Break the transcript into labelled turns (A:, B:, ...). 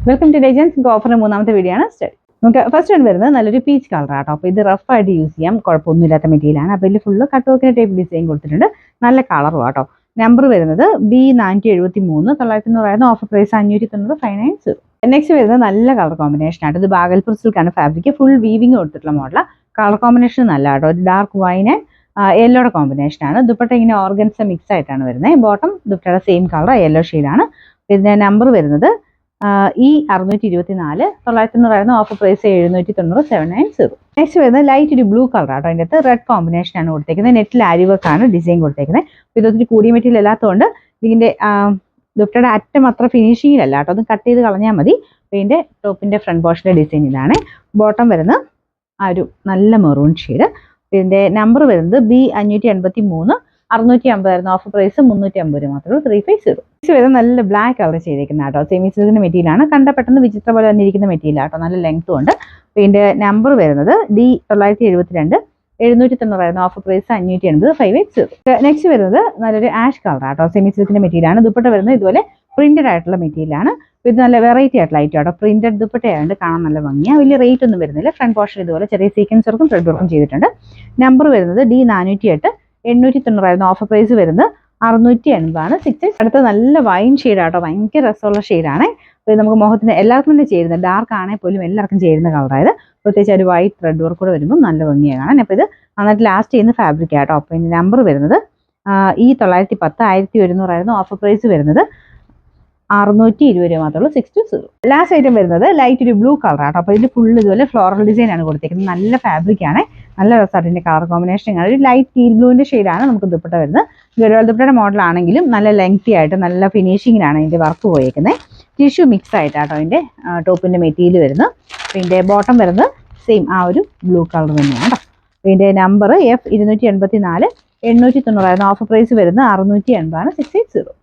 A: Welcome to legends ഓഫറിന് മൂന്നാമത്തെ video ആണ് study. നമുക്ക് ഫസ്റ്റ് വൺ വരുന്നത് നല്ലൊരു പീച്ച് കളറാട്ടോ. അപ്പോൾ ഇത് റഫ് ആയിട്ട് യൂസ് ചെയ്യാം, കുഴപ്പമൊന്നുമില്ലാത്ത മെറ്റീരിയലാണ്. അപ്പോൾ ഇതിൽ ഫുള്ള് കട്ട് വർക്കിൻ്റെ ടൈപ്പ് ഡിസൈൻ കൊടുത്തിട്ടുണ്ട്. നല്ല കളറും ആട്ടോ. നമ്പർ വരുന്നത് B473 900 ഓഫർ പ്രൈസ് 590 590. നെക്സ്റ്റ് വരുന്നത് നല്ല കളർ കോമ്പിനേഷൻ ആട്ടോ. ഇത് ബാഗൽപൂർ സിൽക്കാണ് ഫാബ്രിക്, ഫുൾ വീവിങ് കൊടുത്തിട്ടുള്ള മോഡലാണ്. കളർ കോമ്പിനേഷൻ നല്ല ആട്ടോ. ഒരു ഡാർക്ക് വൈൻ യെല്ലോയുടെ കോമ്പിനേഷനാണ്. ദുപ്പട്ട ഇങ്ങനെ ഓർഗൻസ മിക്സ് ആയിട്ടാണ് വരുന്നത്. ബോട്ടം ദുപ്പട്ടയുടെ സെയിം കളർ യെല്ലോ ഷെയ്ഡാണ്. ഇതിൻ്റെ നമ്പർ വരുന്നത് E624 900 ഓഫർ പ്രൈസ് 790 790. നെക്സ്റ്റ് വരുന്നത് ലൈറ്റ് ഒരു ബ്ലൂ കളർ ആട്ടോ. അതിൻ്റെ അകത്ത് റെഡ് കോമ്പിനേഷനാണ് കൊടുത്തേക്കുന്നത്. നെറ്റിൽ ആരിവർക്കാണ് ഡിസൈൻ കൊടുത്തേക്കുന്നത്. അപ്പോൾ ഇതൊത്തിരി കൂടിയ മെറ്റീരിയൽ അല്ലാത്തതുകൊണ്ട് ഇതിൻ്റെ ദുപ്പട്ടയുടെ അറ്റം അത്ര ഫിനിഷിങ്ങിലല്ല കേട്ടോ, അത് കട്ട് ചെയ്ത് കളഞ്ഞാൽ മതി. അപ്പോൾ ഇതിൻ്റെ ടോപ്പിൻ്റെ ഫ്രണ്ട് പോർഷൻ്റെ ഡിസൈൻ ഇതാണ്. ബോട്ടം വരുന്നത് ആ ഒരു നല്ല മെറൂൺ ഷെയ്ഡ്. ഇതിൻ്റെ നമ്പർ വരുന്നത് B583 650 ഓഫർ പ്രൈസ് 350 മാത്രമേ 350. നെക്സ്റ്റ് വരുന്നത് നല്ല ബ്ലാക്ക് കളർ ചെയ്തേക്കുന്ന കേട്ടോ. സെമി സിൽക്കിൻ്റെ മെറ്റീരിയലാണ്. കണ്ട പെട്ടെന്ന് വിചിത്ര പോലെ വന്നിരിക്കുന്ന മെറ്റീരിയൽ ആട്ടോ. നല്ല ലെങ്ത്തും ഉണ്ട്. ഇതിൻ്റെ നമ്പർ വരുന്നത് D972 790 ഓഫർ പ്രൈസ് 580 580. നെക്സ്റ്റ് വരുന്നത് നല്ലൊരു ആഷ് കളർ ആട്ടോ. സെമി സിൽക്കിൻ്റെ മെറ്റീരിയലാണ്. ദുപ്പട്ട വരുന്നത് ഇതുപോലെ പ്രിന്റഡ് ആയിട്ടുള്ള മെറ്റീരിയലാണ്. ഇത് നല്ല വെറൈറ്റി ആയിട്ടുള്ള ഐറ്റം ആട്ടോ. പ്രിന്റഡ് ദുപ്പട്ടയായതുകൊണ്ട് കാണാൻ നല്ല ഭംഗിയാണ്. വലിയ റേറ്റ് ഒന്നും വരുന്നില്ല. ഫ്രണ്ട് പോർഷൻ ഇതുപോലെ ചെറിയ സീക്വൻസ് വർക്കും ത്രെഡ് വർക്കും ചെയ്തിട്ടുണ്ട്. നമ്പർ വരുന്നത് D408 890 ഓഫർ പ്രൈസ് വരുന്നത് 680 6. അടുത്ത നല്ല വൈൻ ഷെയ്ഡാട്ടോ. ഭയങ്കര രസമുള്ള ഷെയ്ഡാണ്. അപ്പോൾ ഇത് നമുക്ക് മുഖത്തിന് എല്ലാവർക്കും തന്നെ ചേരുന്നത്, ഡാർക്ക് ആണെങ്കിൽ പോലും എല്ലാവർക്കും ചേരുന്ന കളറായത്. പ്രത്യേകിച്ച് ഒരു വൈറ്റ് ത്രെഡ് വർക്ക് കൂടെ വരുമ്പോൾ നല്ല ഭംഗിയാണ് കാണാൻ. അപ്പോൾ ഇത് നന്നായിട്ട് ലാസ്റ്റ് ചെയ്യുന്ന ഫാബ്രിക് ആട്ടോ. അപ്പോൾ ഇതിൻ്റെ നമ്പർ വരുന്നത് E910 1100 ഓഫർ പ്രൈസ് വരുന്നത് 620 മാത്രമേ 620. ലാസ്റ്റ് ഐറ്റം വരുന്നത് ലൈറ്റ് ഒരു ബ്ലൂ കളർ ആട്ടോ. അപ്പോൾ ഇതിൽ ഫുൾ ഇതുപോലെ ഫ്ലോറൽ ഡിസൈൻ ആണ് കൊടുത്തിരിക്കുന്നത്. നല്ല ഫാബ്രിക് ആണ്, നല്ല രസമായിട്ട് ഇതിൻ്റെ കളർ കോമ്പിനേഷൻ ആണ്. ഒരു ലൈറ്റ് ടീൽ ബ്ലൂവിൻ്റെ ഷെയ്ഡാണ് നമുക്ക് ദുപ്പട്ട വരുന്നത്. ഗരുവാൾ ദുപ്പട്ടയുടെ മോഡലാണെങ്കിലും നല്ല ലെങ്തി ആയിട്ട് നല്ല ഫിനിഷിങ്ങിലാണ് ഇതിൻ്റെ വർക്ക് പോയേക്കുന്നത്. ടിഷ്യൂ മിക്സ് ആയിട്ടാട്ടോ അതിൻ്റെ ടോപ്പിൻ്റെ മെറ്റീരിയൽ വരുന്നത്. ഇതിൻ്റെ ബോട്ടം വരുന്നത് സെയിം ആ ഒരു ബ്ലൂ കളർ തന്നെയാണ് കേട്ടോ. ഇതിൻ്റെ നമ്പർ F284 890 ഓഫർ പ്രൈസ് വരുന്നത് 680 680.